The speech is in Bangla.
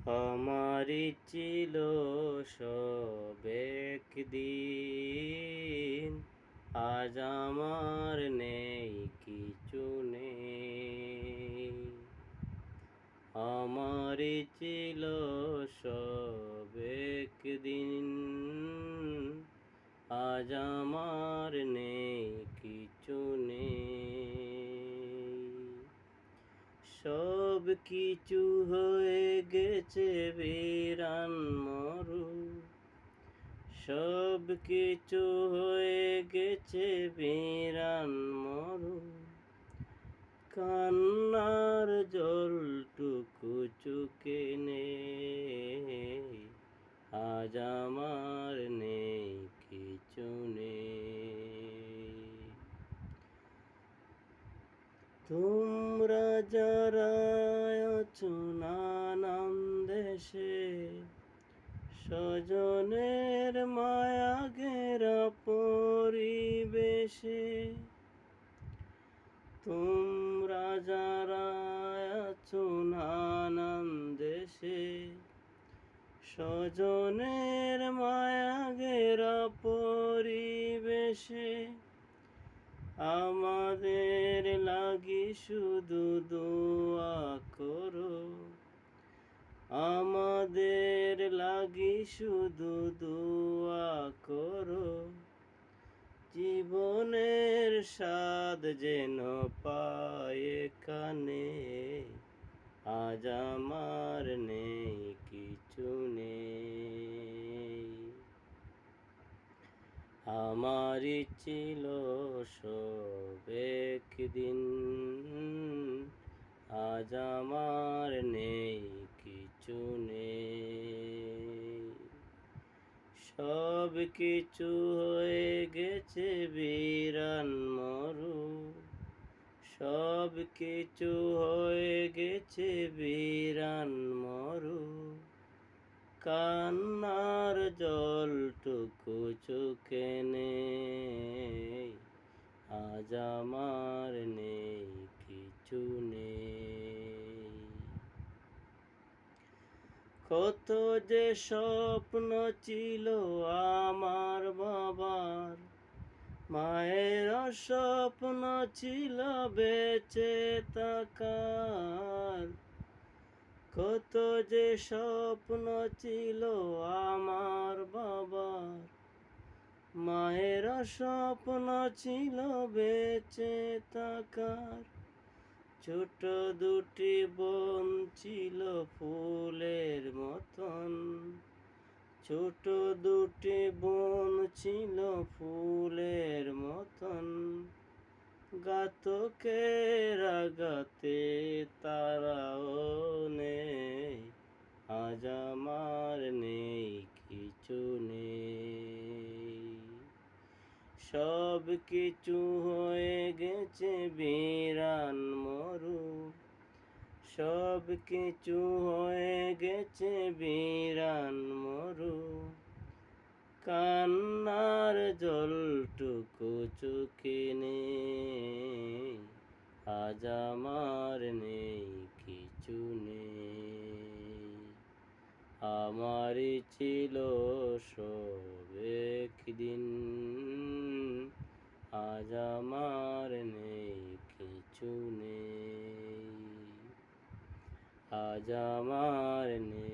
আমারই ছিল সব একদিন, আজ আমার নেই কিছু নেই। আমারই ছিল সব একদিন, আজ আমার নেই কিছু নেই। সব কিছু হয়ে গেছে বিরান মরু, সব কিছু হয়ে গেছে বিরান মরু। কান্নার জলটুকু চোখে নেই, আজ আমার নেই কিছু নেই। তোমরা যারা আছো নানান দেশে, স্বজনের মায়া ঘেরা পরিবেশে, তোমরা যারা আছো নানান দেশে, স্বজনের মায়া ঘেরা পরিবেশে, আমাদের লাগি শুধু দোয়া করো, আমাদের লাগি শুধু দোয়া করো। জীবনের স্বাদ যেন পায় এখানে, আজ আমার নেই কিছু নেই। আমারই ছিল সব একদিন, আজ আমার নেই কিছু নেই। সব কিছু হয়ে গেছে বিরান মরু, সব কিছু হয়ে গেছে বিরান মরু। কান্নার জলটুকু চোখে নেই, আজ আমার নেই কিছু নেই। কত যে স্বপ্ন ছিল আমার বাবার, মায়ের স্বপ্ন ছিল বেঁচে থাকার। কত যে স্বপ্ন ছিল আমার বাবার, মায়ের স্বপ্ন ছিল বেঁচে থাকার। ছোট দুটি বোন ছিল ফুলের মতন, ছোট দুটি বোন ছিল ফুলের মতন। ঘাতকের আঘাতে তারাও নেই, আজ আমার নেই কিছু নেই। সব কিছু হয়ে গেছে বিরান মরু, সব কিছু হয়ে গেছে বিরান মরু। কান্নার জলটুকু চোখে নেই, আজ আমার নেই কিছু নেই। আমারই ছিল সব একদিন, আজ আমার নেই কিছু নেই, আজ আমার নেই।